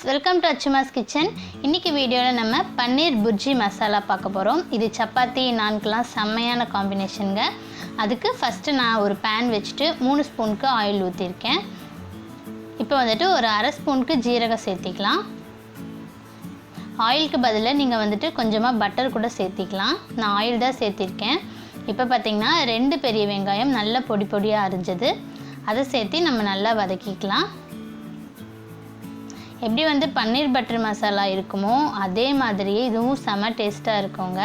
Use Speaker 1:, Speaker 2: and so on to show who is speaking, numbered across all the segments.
Speaker 1: Welcome to Achuma'S kitchen. இன்னைக்கு வீடியோல நம்ம பன்னீர் புர்ஜி மசாலா பார்க்க போறோம். இது சப்பாத்தி நான்க்குலாம் செமையான காம்பினேஷன்ங்க. அதுக்கு ஃபர்ஸ்ட் நான் ஒரு pan வெச்சிட்டு 3 ஸ்பூனுக்கு ஆயில் ஊத்திருக்கேன். இப்போ வந்துட்டு ஒரு அரை ஸ்பூனுக்கு ஜீரகம் சேர்த்திக்கலாம். ஆயிலுக்கு பதிலா நீங்க வந்துட்டு கொஞ்சமா பட்டர் கூட சேர்த்திக்கலாம். நான் ஆயில் தான் சேர்த்திருக்கேன். இப்போ பாத்தீங்கன்னா 2 பெரிய வெங்காயம் நல்ல பொடி பொடியா அரிஞ்சது. அதை சேர்த்து நம்ம நல்லா வதக்கிக்கலாம். எப்படி வந்து பன்னீர் பட்டர் மசாலா இருக்குமோ அதே மாதிரியே இதுவும் செம டேஸ்டா இருக்குங்க.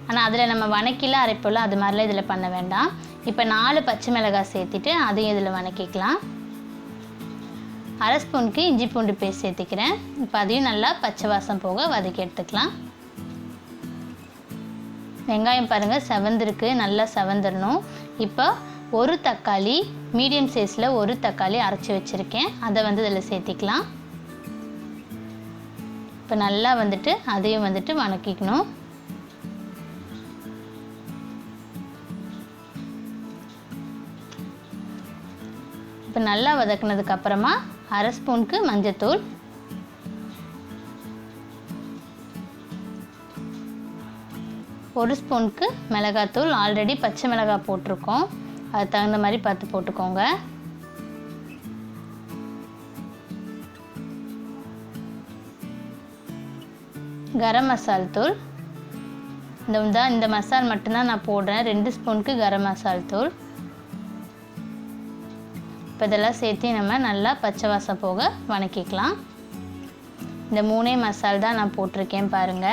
Speaker 1: ஆனா அதுல நம்ம வணக்கில அரைப்போல அது மாதிரில இதல பண்ண வேண்டாம். இப்போ 4 பச்சை மிளகாய் சேர்த்திட்டு அதையும் இதல வணக்கிக்கலாம். அரை ஸ்பூனுக்கு இஞ்சி பூண்டு பேஸ்ட் சேர்த்திக்கிறேன். இப்போ அதையும் நல்லா பச்சை வாசம் போக வதக்கி எடுத்துக்கலாம். வெங்காயம் பாருங்க செவந்திருக்கு, நல்லா செவந்திரணும். இப்போ ஒரு தக்காளி மீடியம் சைஸ்ல ஒரு தக்காளி அரைச்சு வச்சிருக்கேன். அதை வந்து இதல சேர்த்திக்கலாம். இப்போ நல்லா வந்துட்டு அதையும் வந்துட்டு வணக்கிக்கணும். இப்போ நல்லா வதக்குனதுக்கு அப்புறமா அரை ஸ்பூனுக்கு மஞ்சள்தூள், ஒரு ஸ்பூனுக்கு மிளகாய்த்தூள். ஆல்ரெடி பச்சை மிளகாய் போட்டிருக்கோம், அது தகுந்த மாதிரி பார்த்து போட்டுக்கோங்க. கரம் மசால் தூள், இந்த மசால் மட்டும்தான் நான் போடுறேன். 2 ஸ்பூனுக்கு கரம் மசால் தூள். இப்போ இதெல்லாம் சேர்த்து நம்ம நல்லா பச்சை வாசம் போக வணக்கிக்கலாம். இந்த 3 மசால் தான் நான் போட்டிருக்கேன் பாருங்க.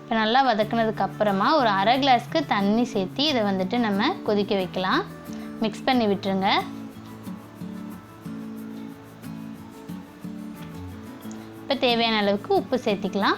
Speaker 1: இப்போ நல்லா வதக்குனதுக்கு அப்புறமா ஒரு அரை கிளாஸ்க்கு தண்ணி சேர்த்து இதை வந்துட்டு நம்ம கொதிக்க வைக்கலாம். மிக்ஸ் பண்ணி விட்டுருங்க. இப்போ தேவையான அளவுக்கு உப்பு சேர்த்திக்கலாம்.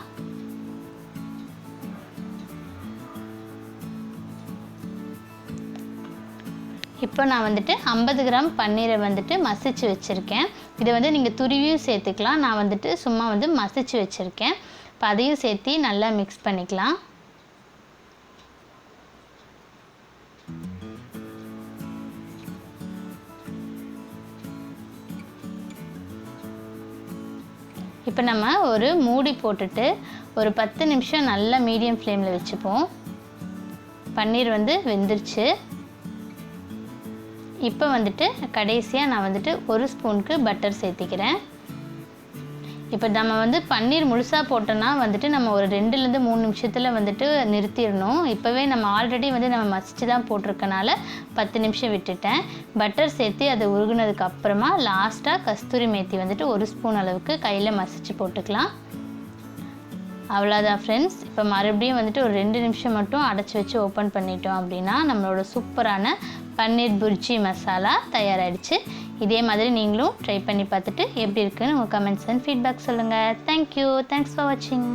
Speaker 1: இப்போ நான் வந்துட்டு 50 கிராம் பன்னீரை வந்துட்டு மசிச்சு வச்சிருக்கேன். இதை வந்து நீங்க துருவியும் சேர்த்துக்கலாம். நான் வந்துட்டு சும்மா வந்து மசிச்சு வச்சிருக்கேன். இப்போ அதையும் சேர்த்து நல்லா மிக்ஸ் பண்ணிக்கலாம். இப்போ நம்ம ஒரு மூடி போட்டுட்டு ஒரு 10 நிமிஷம் நல்லா மீடியம் ஃப்ளேமில் வச்சுப்போம். பன்னீர் வந்து வெந்துருச்சு. இப்போ வந்துட்டு கடைசியாக நான் வந்துட்டு ஒரு ஸ்பூனுக்கு பட்டர் சேர்த்திக்கிறேன். இப்போ நம்ம வந்து பன்னீர் முழுசாக போட்டோன்னா வந்துட்டு நம்ம ஒரு 2லேருந்து 3 நிமிஷத்தில் வந்துட்டு நிறுத்திடணும். இப்போவே நம்ம ஆல்ரெடி வந்து நம்ம மசிச்சு தான் போட்டிருக்கனால 10 நிமிஷம் விட்டுட்டேன். பட்டர் சேர்த்து அதை உருகுனதுக்கு அப்புறமா லாஸ்ட்டாக கஸ்தூரி மேத்தி வந்துட்டு 1 ஸ்பூன் அளவுக்கு கையில் மசிச்சு போட்டுக்கலாம். அவ்வளோதான் ஃப்ரெண்ட்ஸ். இப்போ மறுபடியும் வந்துட்டு ஒரு 2 நிமிஷம் மட்டும் அடைச்சி வச்சு ஓப்பன் பண்ணிட்டோம் அப்படின்னா நம்மளோட சூப்பரான பன்னீர் புர்ஜி மசாலா தயாராகிடுச்சு. இதே மாதிரி நீங்களும் ட்ரை பண்ணி பார்த்துட்டு எப்படி இருக்குன்னு உங்கள் கமெண்ட்ஸ் அண்ட் ஃபீட்பேக் சொல்லுங்கள். தேங்க்யூ. தேங்க்ஸ் ஃபார் வாட்சிங்.